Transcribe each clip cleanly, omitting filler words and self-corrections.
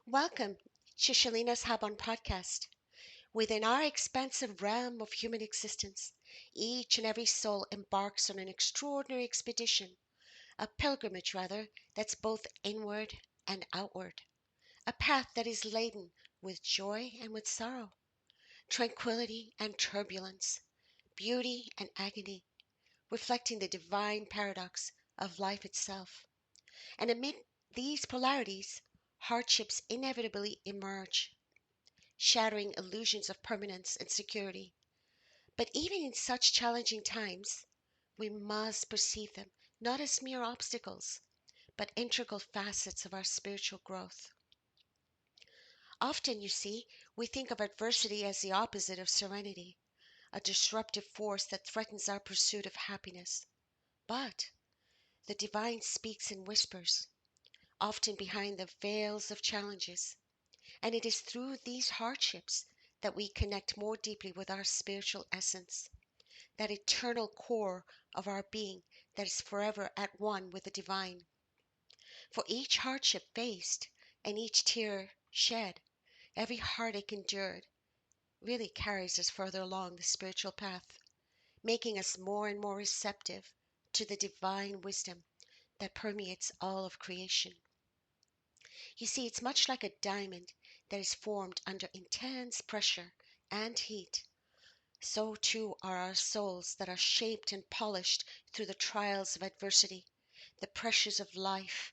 Welcome to Shalina's Hub on podcast. Within our expansive realm of human existence, each and every soul embarks on an extraordinary expedition, a pilgrimage rather, that's both inward and outward, a path that is laden with joy and with sorrow, tranquility and turbulence, beauty and agony, reflecting the divine paradox of life itself. And amid these polarities, hardships inevitably emerge, shattering illusions of permanence and security. But even in such challenging times, we must perceive them not as mere obstacles, but integral facets of our spiritual growth. Often, you see, we think of adversity as the opposite of serenity, a disruptive force that threatens our pursuit of happiness. But the divine speaks in whispers, often behind the veils of challenges, and it is through these hardships that we connect more deeply with our spiritual essence, that eternal core of our being that is forever at one with the divine. For each hardship faced and each tear shed, every heartache endured, really carries us further along the spiritual path, making us more and more receptive to the divine wisdom that permeates all of creation. You see, it's much like a diamond that is formed under intense pressure and heat. So too are our souls that are shaped and polished through the trials of adversity. The pressures of life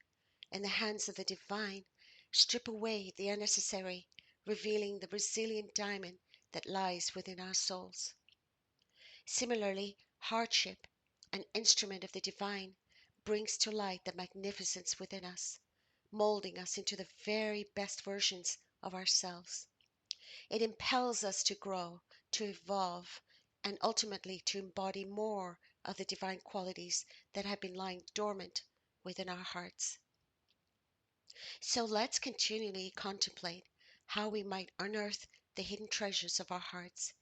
and the hands of the divine strip away the unnecessary, revealing the resilient diamond that lies within our souls. Similarly, hardship, an instrument of the divine, brings to light the magnificence within us, molding us into the very best versions of ourselves. It impels us to grow, to evolve, and ultimately to embody more of the divine qualities that have been lying dormant within our hearts. So let's continually contemplate how we might unearth the hidden treasures of our hearts,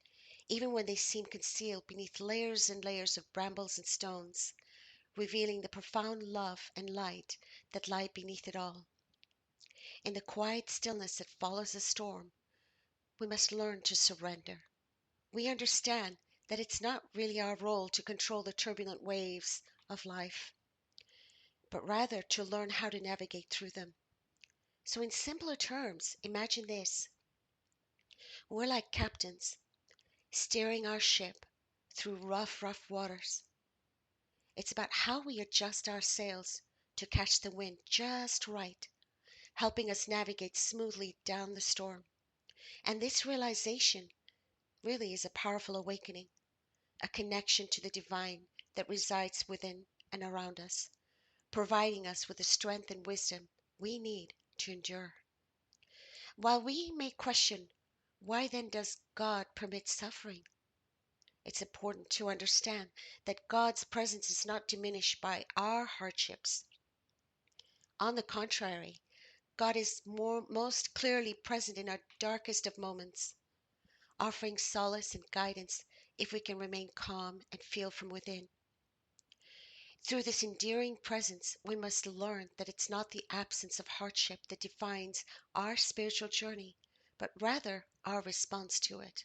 even when they seem concealed beneath layers and layers of brambles and stones, revealing the profound love and light that lie beneath it all. In the quiet stillness that follows a storm, we must learn to surrender. We understand that it's not really our role to control the turbulent waves of life, but rather to learn how to navigate through them. So, in simpler terms, imagine this: we're like captains steering our ship through rough waters. It's about how we adjust our sails to catch the wind just right, helping us navigate smoothly down the storm. And this realization really is a powerful awakening, a connection to the divine that resides within and around us, providing us with the strength and wisdom we need to endure. While we may question, why then does God permit suffering? It's important to understand that God's presence is not diminished by our hardships. On the contrary, God is most clearly present in our darkest of moments, offering solace and guidance if we can remain calm and feel from within. Through this endearing presence, we must learn that it's not the absence of hardship that defines our spiritual journey, but rather our response to it.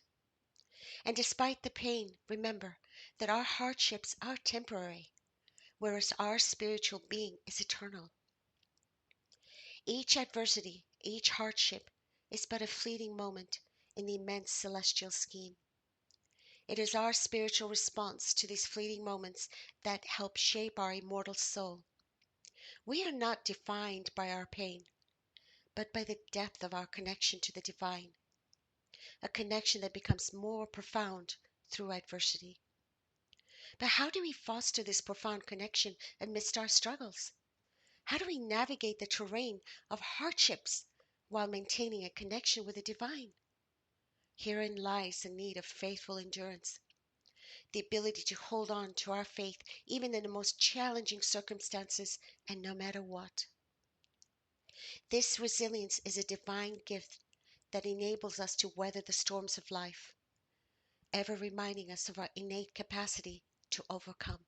And despite the pain, remember that our hardships are temporary, whereas our spiritual being is eternal. Each adversity, each hardship is but a fleeting moment in the immense celestial scheme. It is our spiritual response to these fleeting moments that help shape our immortal soul. We are not defined by our pain, but by the depth of our connection to the divine, a connection that becomes more profound through adversity. But how do we foster this profound connection amidst our struggles? How do we navigate the terrain of hardships while maintaining a connection with the divine? Herein lies the need of faithful endurance, the ability to hold on to our faith even in the most challenging circumstances and no matter what. This resilience is a divine gift that enables us to weather the storms of life, ever reminding us of our innate capacity to overcome.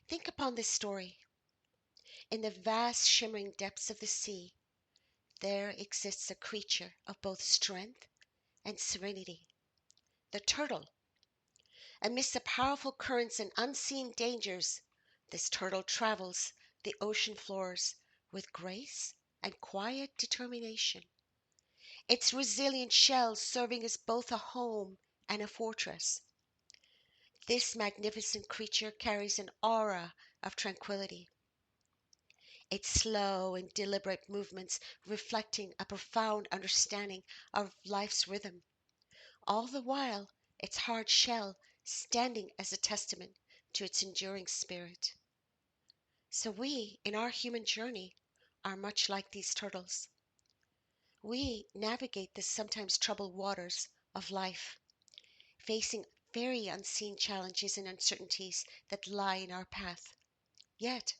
Think upon this story. In the vast shimmering depths of the sea, there exists a creature of both strength and serenity, the turtle. Amidst the powerful currents and unseen dangers, this turtle travels the ocean floors with grace and quiet determination, its resilient shell serving as both a home and a fortress. This magnificent creature carries an aura of tranquility, its slow and deliberate movements reflecting a profound understanding of life's rhythm, all the while its hard shell standing as a testament to its enduring spirit. So we, in our human journey, are much like these turtles. We navigate the sometimes troubled waters of life, facing very unseen challenges and uncertainties that lie in our path. Yet,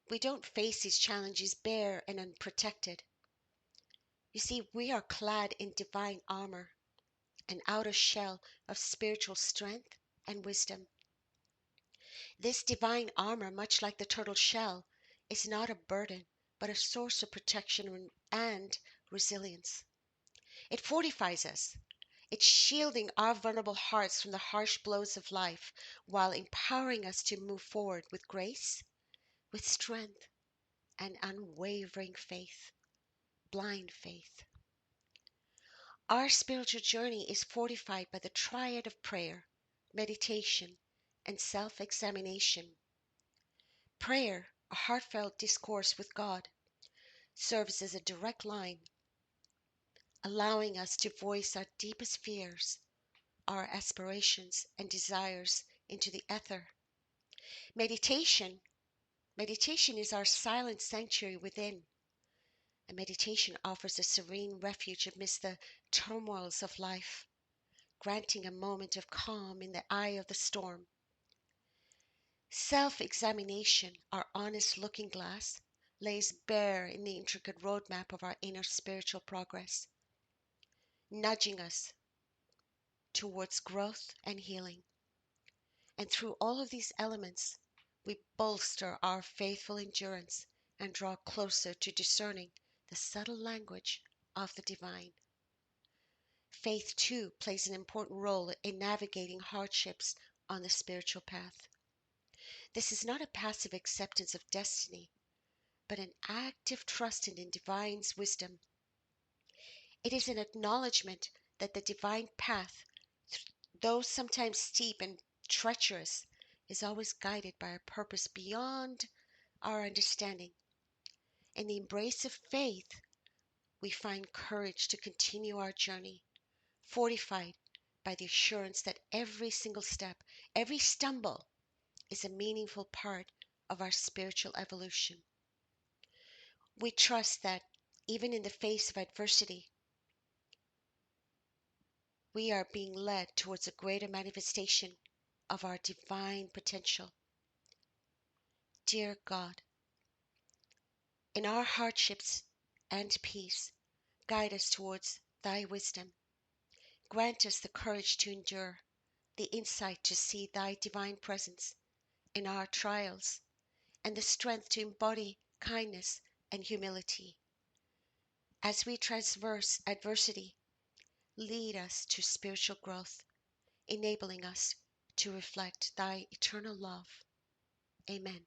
we don't face these challenges bare and unprotected. You see, we are clad in divine armor, an outer shell of spiritual strength and wisdom. This divine armor, much like the turtle shell, is not a burden, but a source of protection and resilience. It fortifies us. It's shielding our vulnerable hearts from the harsh blows of life while empowering us to move forward with grace, with strength, and unwavering faith, blind faith. Our spiritual journey is fortified by the triad of prayer, meditation, and self examination. Prayer, a heartfelt discourse with God, serves as a direct line, allowing us to voice our deepest fears, our aspirations, and desires into the ether. Meditation, meditation is our silent sanctuary within. And meditation offers a serene refuge amidst the turmoils of life, granting a moment of calm in the eye of the storm. Self-examination, our honest looking glass, lays bare in the intricate roadmap of our inner spiritual progress, nudging us towards growth and healing. And through all of these elements, we bolster our faithful endurance and draw closer to discerning the subtle language of the divine. Faith, too, plays an important role in navigating hardships on the spiritual path. This is not a passive acceptance of destiny, but an active trust in the divine's wisdom. It is an acknowledgement that the divine path, though sometimes steep and treacherous, is always guided by a purpose beyond our understanding. In the embrace of faith, we find courage to continue our journey, fortified by the assurance that every single step, every stumble, is a meaningful part of our spiritual evolution. We trust that even in the face of adversity, we are being led towards a greater manifestation of our divine potential. Dear God, in our hardships and peace, guide us towards Thy wisdom. Grant us the courage to endure, the insight to see Thy divine presence in our trials, and the strength to embody kindness and humility. As we traverse adversity, lead us to spiritual growth, enabling us to reflect Thy eternal love. Amen.